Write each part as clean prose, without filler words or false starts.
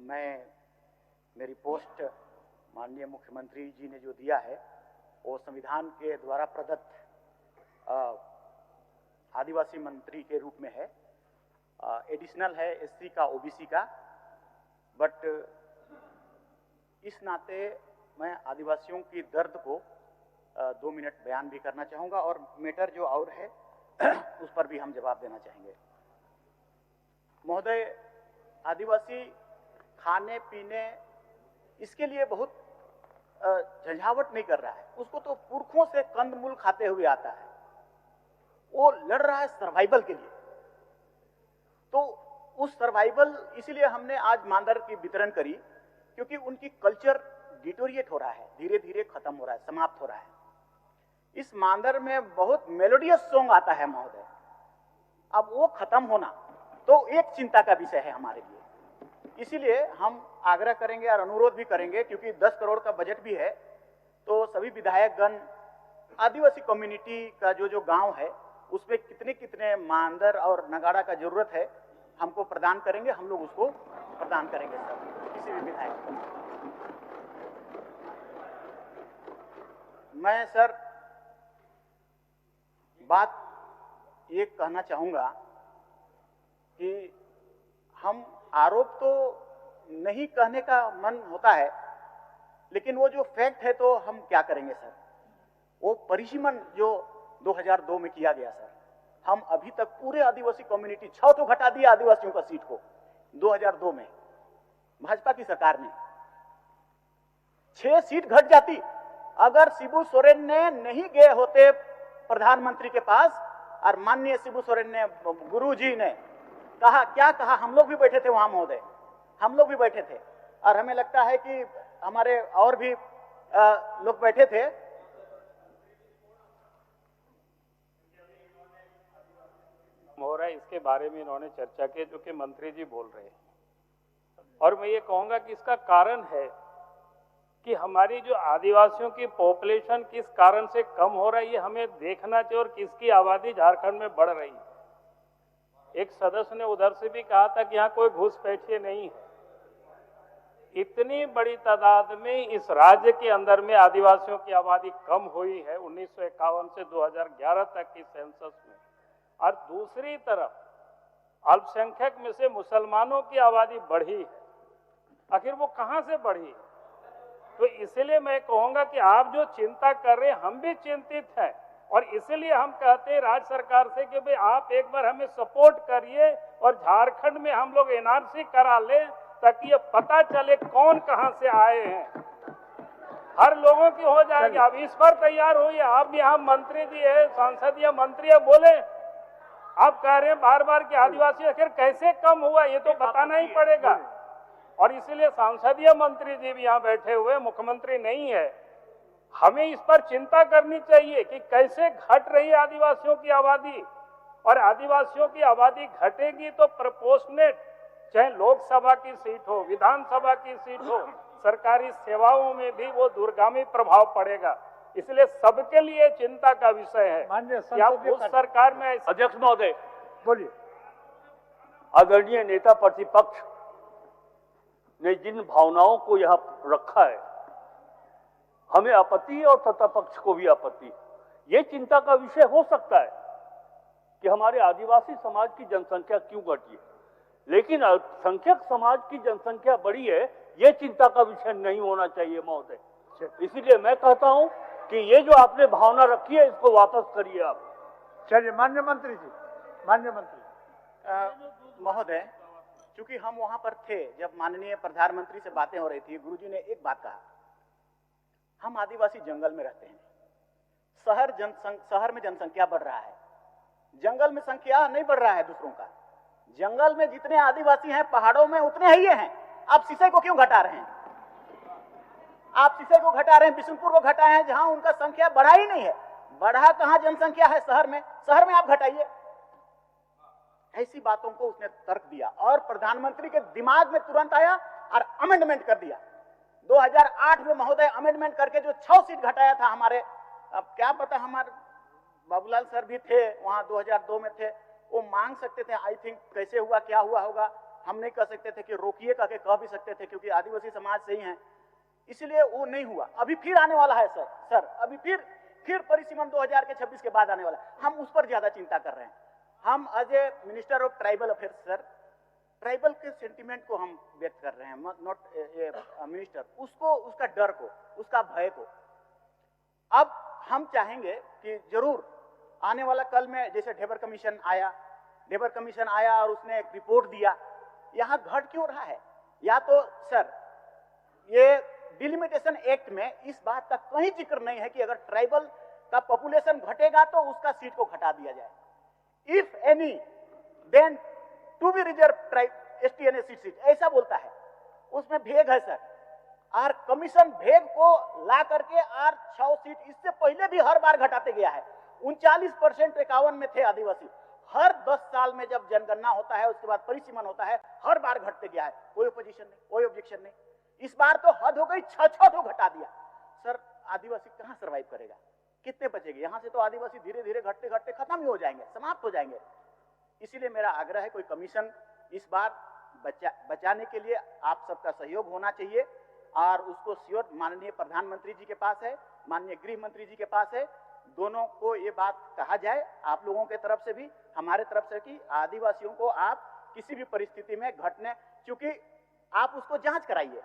मैं मेरी पोस्ट माननीय मुख्यमंत्री जी ने जो दिया है वो संविधान के द्वारा प्रदत्त आदिवासी मंत्री के रूप में है। एडिशनल है एससी का, ओबीसी का, बट इस नाते मैं आदिवासियों की दर्द को 2 मिनट बयान भी करना चाहूँगा और मैटर जो और है उस पर भी हम जवाब देना चाहेंगे। महोदय, आदिवासी खाने पीने इसके लिए बहुत झंझावट नहीं कर रहा है, उसको तो पुरखों से कंदमूल खाते हुए आता है, वो लड़ रहा है सर्वाइवल के लिए। तो उस सर्वाइवल इसीलिए हमने आज मांदर की वितरण करी, क्योंकि उनकी कल्चर डिटोरिएट हो रहा है, धीरे धीरे खत्म हो रहा है, समाप्त हो रहा है। इस मांदर में बहुत मेलोडियस सॉन्ग आता है महोदय, अब वो खत्म होना तो एक चिंता का विषय है हमारे लिए। इसीलिए हम आग्रह करेंगे और अनुरोध भी करेंगे, क्योंकि 10 करोड़ का बजट भी है, तो सभी विधायकगण आदिवासी कम्युनिटी का जो गांव है उसमें कितने कितने मांदर और नगाड़ा का जरूरत है हमको प्रदान करेंगे, हम लोग उसको प्रदान करेंगे सब, किसी भी विधायक को। मैं सर बात ये कहना चाहूंगा कि हम आरोप तो नहीं कहने का मन होता है, लेकिन वो जो फैक्ट है तो हम क्या करेंगे सर। वो परिसीमन जो 2002 में किया गया सर, हम अभी तक पूरे आदिवासी कम्युनिटी 6 तो घटा दिया आदिवासियों का सीट को 2002 में भाजपा की सरकार ने। 6 सीट घट जाती अगर शिबू सोरेन ने नहीं गए होते प्रधानमंत्री के पास, और माननीय शिबू सोरेन ने, गुरुजी ने कहा, क्या कहा, हम लोग भी बैठे थे वहां महोदय, हम लोग भी बैठे थे, और हमें लगता है कि हमारे और भी लोग बैठे थे। हो रहा है इसके बारे में इन्होंने चर्चा की, जो कि मंत्री जी बोल रहे हैं, और मैं ये कहूंगा कि इसका कारण है कि हमारी जो आदिवासियों की पॉपुलेशन किस कारण से कम हो रहा है ये हमें देखना चाहिए, और किसकी आबादी झारखंड में बढ़ रही है। एक सदस्य ने उधर से भी कहा था कि यहाँ कोई घुसपैठिए नहीं है। इतनी बड़ी तादाद में इस राज्य के अंदर में आदिवासियों की आबादी कम हुई है 1951 से 2011 तक की सेंसस में, और दूसरी तरफ अल्पसंख्यक में से मुसलमानों की आबादी बढ़ी है। आखिर वो कहां से बढ़ी है? तो इसलिए मैं कहूंगा कि आप जो चिंता कर रहे हैं, हम भी चिंतित हैं, और इसलिए हम कहते हैं राज्य सरकार से कि भाई आप एक बार हमें सपोर्ट करिए और झारखंड में हम लोग एनआरसी करा लें, ताकि ये पता चले कौन कहां से आए हैं। हर लोगों की हो जाएगी। आप इस पर तैयार होइए। आप भी यहाँ मंत्री जी है, संसदीय मंत्री है, बोले आप कह रहे हैं बार बार कि आदिवासी आखिर कैसे कम हुआ, ये तो बताना ही पड़ेगा। और इसीलिए संसदीय मंत्री जी भी यहाँ बैठे हुए, मुख्यमंत्री नहीं है, हमें इस पर चिंता करनी चाहिए कि कैसे घट रही है आदिवासियों की आबादी, और आदिवासियों की आबादी घटेगी तो प्रोपोर्शनेट, चाहे लोकसभा की सीट हो, विधानसभा की सीट हो, सरकारी सेवाओं में भी वो दूरगामी प्रभाव पड़ेगा। इसलिए सबके लिए चिंता का विषय है कि आप उस सरकार में। अध्यक्ष महोदय बोलिए। आदरणीय नेता प्रतिपक्ष ने जिन भावनाओं को यहाँ रखा है, हमें आपत्ति है और सत्ता पक्ष को भी आपत्ति है। ये चिंता का विषय हो सकता है कि हमारे आदिवासी समाज की जनसंख्या क्यों घटी है, लेकिन अल्पसंख्यक समाज की जनसंख्या बढ़ी है, ये चिंता का विषय नहीं होना चाहिए महोदय। इसीलिए मैं कहता हूं कि ये जो आपने भावना रखी है इसको वापस करिए आप। चलिए माननीय मंत्री जी, माननीय मंत्री महोदय, चूंकि हम वहां पर थे जब माननीय प्रधानमंत्री से बातें हो रही थी, गुरुजी ने एक बात कहा, हम आदिवासी जंगल में रहते हैं, शहर में जनसंख्या बढ़ रहा है, जंगल में संख्या नहीं बढ़ रहा है दूसरों का। जंगल में जितने आदिवासी हैं पहाड़ों में उतने ही हैं। आप सिसई को क्यों घटा रहे हैं? आप सिसई को घटा रहे हैं, बिशुनपुर को घटाए हैं, जहां उनका संख्या बढ़ा ही नहीं है। बढ़ा कहां जनसंख्या है? शहर में आप घटाइए। ऐसी बातों को उसने तर्क दिया और प्रधानमंत्री के दिमाग में तुरंत आया और अमेंडमेंट कर दिया। 2008 में महोदय अमेंडमेंट करके जो 6 सीट घटाया था हमारे, अब क्या पता, हमारे बाबूलाल सर भी थे वहां 2002 में थे, वो मांग सकते थे। आई थिंक कैसे हुआ क्या हुआ होगा, हम नहीं कह सकते थे कि रोकिए कह के कह भी सकते थे, क्योंकि आदिवासी समाज से ही हैं, इसलिए वो नहीं हुआ। अभी फिर आने वाला है सर, अभी फिर परिसीमन 2026 के बाद आने वाला है। हम उस पर ज्यादा चिंता कर रहे हैं। हम as a minister of tribal affairs sir, tribal के सेंटिमेंट को हम व्यक्त कर रहे हैं, नॉट ए मिनिस्टर, उसको, उसका डर को, उसका भय को। अब हम चाहेंगे कि जरूर आने वाला कल में, जैसे ढेबर कमीशन आया और उसने एक रिपोर्ट दिया, यहां घट क्यों रहा है? या तो सर ये डिलिमिटेशन एक्ट में इस बात का कहीं जिक्र नहीं है कि अगर ट्राइबल का पॉपुलेशन घटेगा तो उसका सीट को घटा दिया जाए। If any then to be reserve tribe ST and SC seat, ऐसा बोलता है, उसमें भेग है सर। और कमीशन भेग को ला करके और 6 सीट इससे पहले भी हर बार घटाते गया है। 39% 51 में थे आदिवासी। हर 10 साल में जब जनगणना होता है, उसके बाद परिसीमन होता है, हर बार घटते गया है। कोई अपोजिशन नहीं, कोई ऑब्जेक्शन नहीं। इस बार तो हद हो गई, 6 तो घटा दिया। सर आदिवासी कहां सर्वाइव करेगा? कितने बचेंगे? यहां से तो आदिवासी धीरे धीरे घटते घटते खत्म ही हो जाएंगे, समाप्त हो जाएंगे। इसीलिए मेरा आग्रह है, कोई कमीशन इस बार बचाने के लिए आप सबका सहयोग होना चाहिए। और उसको श्योर माननीय प्रधानमंत्री जी के पास है, माननीय गृह मंत्री जी के पास है, दोनों को ये बात कहा जाए, आप लोगों के तरफ से भी, हमारे तरफ से, कि आदिवासियों को आप किसी भी परिस्थिति में घटने, क्योंकि आप उसको जांच कराइए,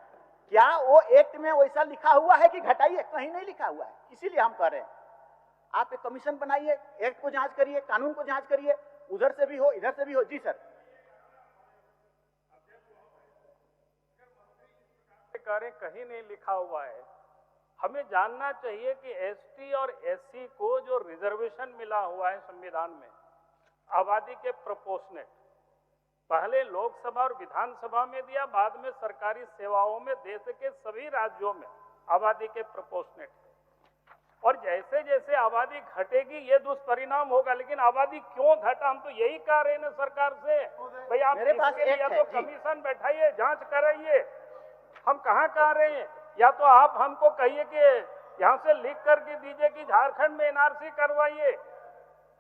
क्या वो एक्ट में वैसा लिखा हुआ है कि घटाइए? कहीं नहीं लिखा हुआ है। इसीलिए हम कह रहे हैं आप एक कमीशन बनाइए, एक्ट को जांच करिए, कानून को जांच करिए, उधर से भी हो इधर से भी हो। जी सर। कार्य कहीं नहीं लिखा हुआ है। हमें जानना चाहिए कि एसटी और एससी को जो रिजर्वेशन मिला हुआ है संविधान में, आबादी के प्रोपोर्शनेट, पहले लोकसभा और विधानसभा में दिया, बाद में सरकारी सेवाओं में देश के सभी राज्यों में आबादी के प्रोपोर्शनेट। और जैसे जैसे आबादी घटेगी ये दुष्परिणाम होगा। लेकिन आबादी क्यों घटा, हम तो यही कह रहे हैं सरकार से, भाई आप इसके लिए तो कमीशन बैठाइए, जांच कराइए। हम कहाँ कह रहे हैं? या तो आप हमको कहिए कि यहाँ से लिख करके दीजिए कि झारखंड में एनआरसी करवाइए।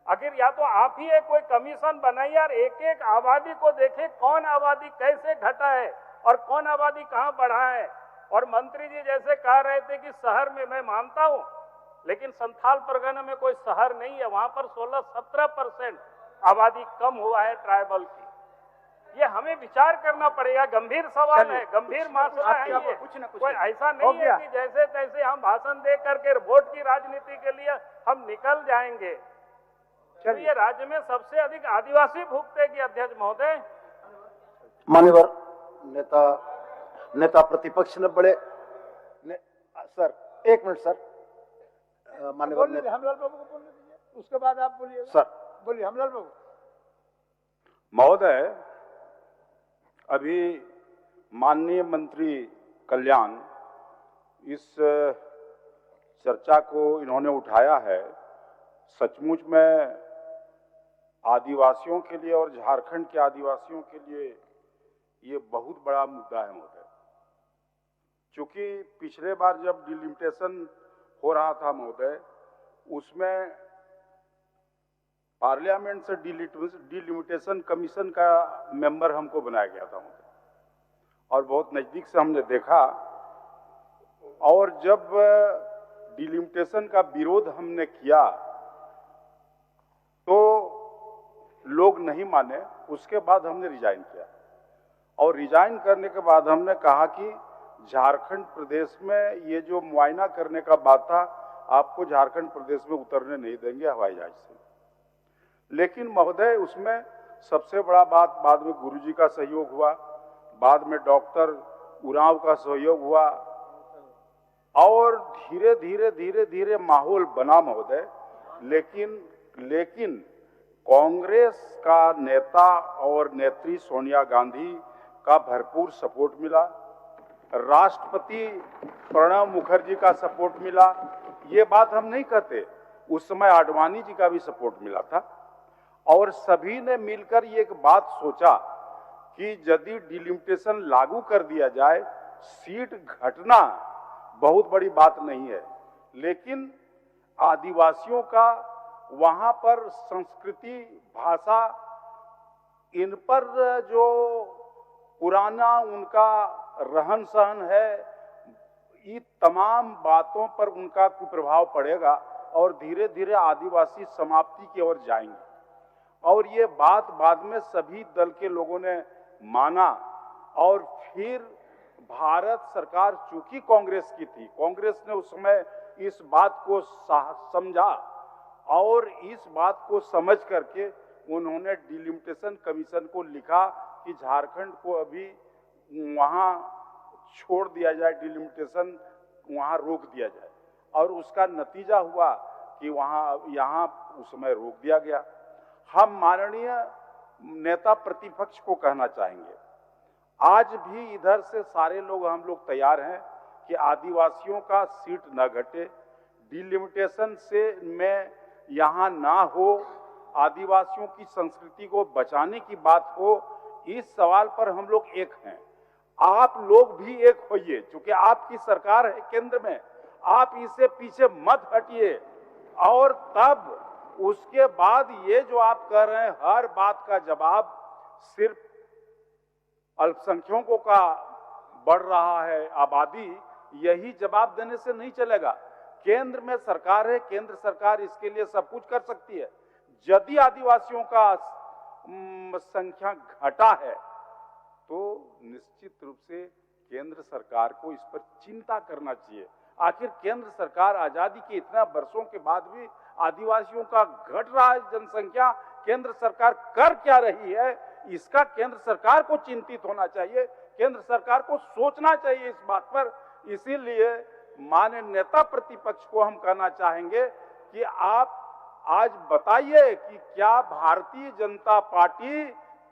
आखिर या तो आप ही एक कोई कमीशन बनाइए और एक एक आबादी को देखे, कौन आबादी कैसे घटा है और कौन आबादी कहाँ बढ़ा है। और मंत्री जी जैसे कह रहे थे कि शहर में, मैं मानता हूँ, लेकिन संथाल परगना में कोई शहर नहीं है, वहां पर 16-17% आबादी कम हुआ है ट्राइबल की। ये हमें विचार करना पड़ेगा, गंभीर सवाल है, गंभीर मसला है ये। कोई ऐसा नहीं है कि जैसे तैसे हम भाषण दे करके वोट की राजनीति के लिए हम निकल जाएंगे। तो ये राज्य में सबसे अधिक आदिवासी भुगतेगी अध्यक्ष महोदय। मान्यवर नेता प्रतिपक्ष ने बड़े सर, एक मिनट सर, मान्यवर हमलाल बाबू को बोलने दीजिए, उसके बाद आप बोलिए सर। बोलिए हमलाल बाबू। महोदय, अभी माननीय मंत्री कल्याण इस चर्चा को इन्होंने उठाया है, सचमुच में आदिवासियों के लिए और झारखंड के आदिवासियों के लिए ये बहुत बड़ा मुद्दा है महोदय। क्योंकि पिछले बार जब डिलिमिटेशन हो रहा था महोदय, उसमें पार्लियामेंट से डिलिमिटेशन कमीशन का मेंबर हमको बनाया गया था महोदय, और बहुत नजदीक से हमने देखा। और जब डिलिमिटेशन का विरोध हमने किया तो लोग नहीं माने, उसके बाद हमने रिजाइन किया। और रिजाइन करने के बाद हमने कहा कि झारखंड प्रदेश में ये जो मुआयना करने का बात था, आपको झारखंड प्रदेश में उतरने नहीं देंगे हवाई जहाज से। लेकिन महोदय, उसमें सबसे बड़ा बात, बाद में गुरुजी का सहयोग हुआ, बाद में डॉक्टर उरांव का सहयोग हुआ, और धीरे धीरे धीरे धीरे माहौल बना महोदय। लेकिन कांग्रेस का नेता और नेत्री सोनिया गांधी का भरपूर सपोर्ट मिला, राष्ट्रपति प्रणब मुखर्जी का सपोर्ट मिला। ये बात हम नहीं कहते, उस समय आडवाणी जी का भी सपोर्ट मिला था। और सभी ने मिलकर ये एक बात सोचा कि यदि डिलिमिटेशन लागू कर दिया जाए, सीट घटना बहुत बड़ी बात नहीं है, लेकिन आदिवासियों का वहां पर संस्कृति, भाषा, इन पर जो पुराना उनका रहन सहन है, ये तमाम बातों पर उनका कुप्रभाव पड़ेगा और धीरे धीरे आदिवासी समाप्ति की ओर जाएंगे। और ये बात बाद में सभी दल के लोगों ने माना और फिर भारत सरकार चूंकि कांग्रेस की थी, कांग्रेस ने उस समय इस बात को समझा और इस बात को समझ करके उन्होंने डिलिमिटेशन कमीशन को लिखा कि झारखंड को अभी वहां छोड़ दिया जाए, डिलिमिटेशन वहां रोक दिया जाए। और उसका नतीजा हुआ कि यहाँ उस समय रोक दिया गया। हम माननीय नेता प्रतिपक्ष को कहना चाहेंगे, आज भी इधर से सारे लोग हम लोग तैयार हैं कि आदिवासियों का सीट न घटे, डिलिमिटेशन से में यहाँ ना हो, आदिवासियों की संस्कृति को बचाने की बात हो। इस सवाल पर हम लोग एक हैं। आप लोग भी एक होइए, क्योंकि आपकी सरकार है केंद्र में, आप इससे पीछे मत हटिए। और तब उसके बाद ये जो आप कह रहे हैं हर बात का जवाब सिर्फ अल्पसंख्यकों का बढ़ रहा है आबादी, यही जवाब देने से नहीं चलेगा। केंद्र में सरकार है, केंद्र सरकार इसके लिए सब कुछ कर सकती है। यदि आदिवासियों का संख्या घटा है तो निश्चित रूप से केंद्र सरकार को इस पर चिंता करना चाहिए। आखिर केंद्र सरकार आजादी के इतना वर्षों के बाद भी आदिवासियों का घट रहा है जनसंख्या, केंद्र सरकार कर क्या रही है, इसका केंद्र सरकार को चिंतित होना चाहिए, केंद्र सरकार को सोचना चाहिए इस बात पर। इसीलिए माननीय नेता प्रतिपक्ष को हम कहना चाहेंगे कि आप आज बताइए कि क्या भारतीय जनता पार्टी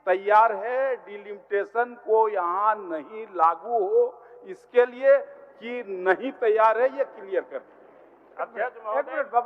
तैयार है डिलिमिटेशन को यहाँ नहीं लागू हो इसके लिए, कि नहीं तैयार है, ये क्लियर कर दीजिए। अध्यक्ष एक महोदय, मिनट बाबू।